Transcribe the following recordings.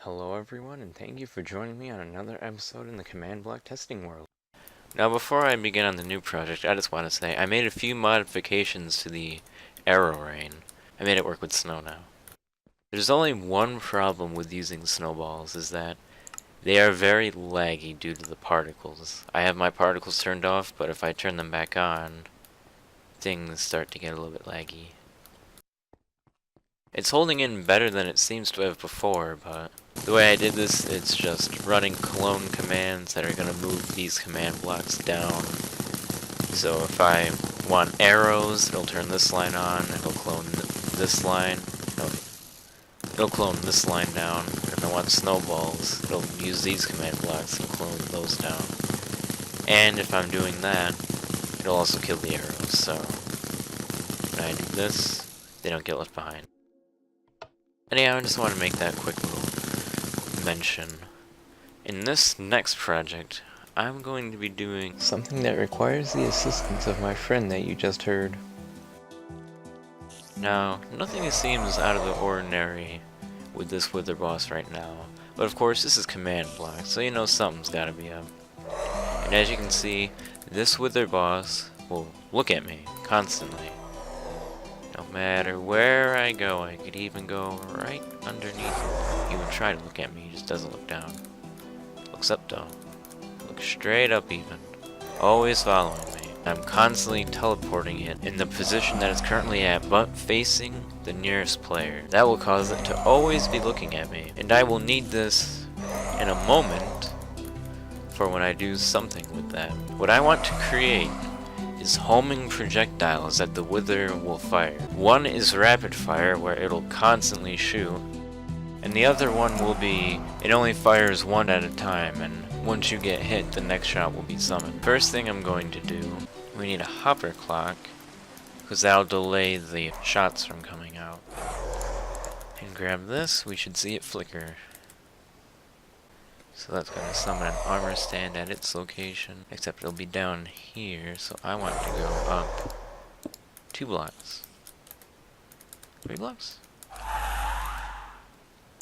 Hello everyone, and thank you for joining me on another episode in the command block testing world. Now before I begin on the new project, I just want to say I made a few modifications to the arrow rain. I made it work with snow now. There's only one problem with using snowballs, is that they are very laggy due to the particles. I have my particles turned off, but if I turn them back on, things start to get a little bit laggy. It's holding in better than it seems to have before, but the way I did this, it's just running clone commands that are going to move these command blocks down. So if I want arrows, it'll turn this line on, it'll clone this line, no, it'll clone this line down. If I want snowballs, it'll use these command blocks and clone those down. And if I'm doing that, it'll also kill the arrows, so when I do this, they don't get left behind. Anyhow, I just want to make that quick little mention. In this next project, I'm going to be doing something that requires the assistance of my friend that you just heard. Now, nothing seems out of the ordinary with this Wither boss right now, but of course this is command block, so you know something's gotta be up. And as you can see, this Wither boss will look at me constantly. No matter where I go, I could even go right underneath. He would try to look at me, he just doesn't look down. Looks up though. Looks straight up even. Always following me. I'm constantly teleporting it in the position that it's currently at, but facing the nearest player. That will cause it to always be looking at me. And I will need this in a moment for when I do something with that. What I want to create is homing projectiles that the Wither will fire. One is rapid fire, where it'll constantly shoot, and the other one will be, it only fires one at a time, and once you get hit, the next shot will be summoned. First thing I'm going to do, we need a hopper clock, because that'll delay the shots from coming out. And grab this, we should see it flicker. So that's going to summon an armor stand at its location, except it'll be down here, so I want to go up 2 blocks. 3 blocks?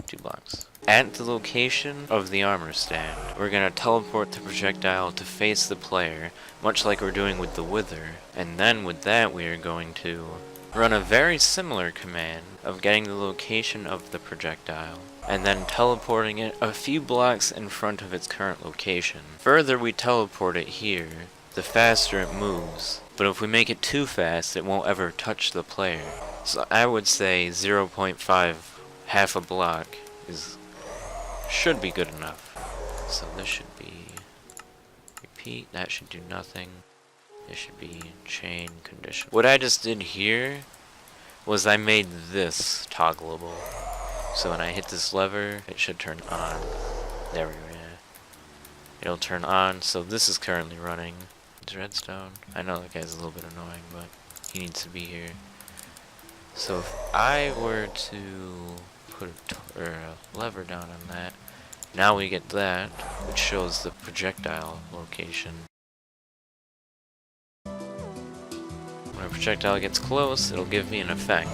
2 blocks. At the location of the armor stand, we're going to teleport the projectile to face the player, much like we're doing with the Wither, and then with that we are going to run a very similar command of getting the location of the projectile, and then teleporting it a few blocks in front of its current location. Further we teleport it here, the faster it moves, but if we make it too fast it won't ever touch the player. So I would say 0.5, half a block, should be good enough. So this should be repeat, that should do nothing. This should be chain condition. What I just did here was I made this toggleable. So when I hit this lever, it should turn on. There we go. It'll turn on, so this is currently running. It's redstone. I know that guy's a little bit annoying, but he needs to be here. So if I were to put a lever down on that, now we get that, which shows the projectile location. When a projectile gets close, it'll give me an effect.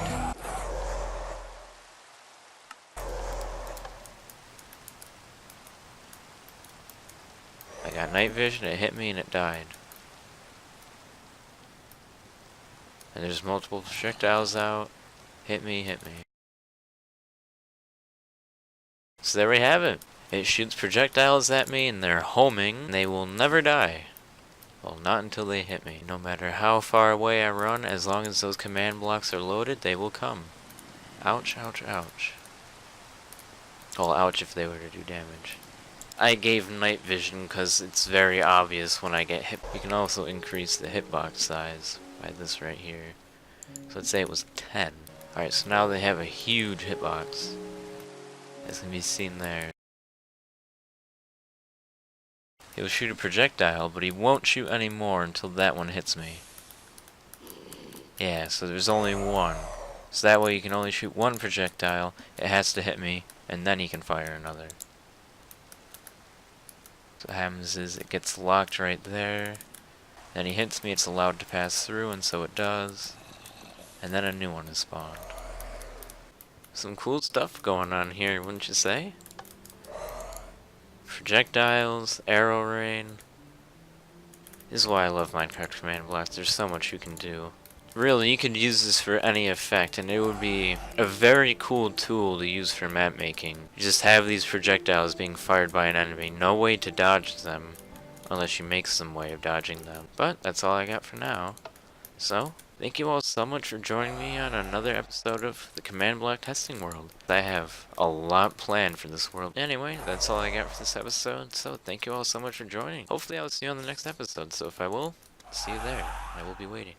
I got night vision, it hit me and it died. And there's multiple projectiles out. Hit me, hit me. So there we have it. It shoots projectiles at me and they're homing. And they will never die. Well, not until they hit me. No matter how far away I run, as long as those command blocks are loaded, they will come. Ouch, ouch, ouch. Well, ouch if they were to do damage. I gave night vision because it's very obvious when I get hit. You can also increase the hitbox size by this right here. So let's say it was 10. Alright, so now they have a huge hitbox. As can be seen there. He'll shoot a projectile, but he won't shoot any more until that one hits me. Yeah, so there's only one. So that way you can only shoot one projectile, it has to hit me, and then he can fire another. So what happens is it gets locked right there, then he hits me, it's allowed to pass through, and so it does, and then a new one is spawned. Some cool stuff going on here, wouldn't you say? projectiles, arrow rain. This is why I love Minecraft Command Blocks. There's so much you can do. Really, you could use this for any effect, and it would be a very cool tool to use for map making. You just have these projectiles being fired by an enemy, no way to dodge them, unless you make some way of dodging them. But that's all I got for now. So, thank you all so much for joining me on another episode of the Command Block Testing World. I have a lot planned for this world. Anyway, that's all I got for this episode, so thank you all so much for joining. Hopefully I'll see you on the next episode, so if I will, see you there. I will be waiting.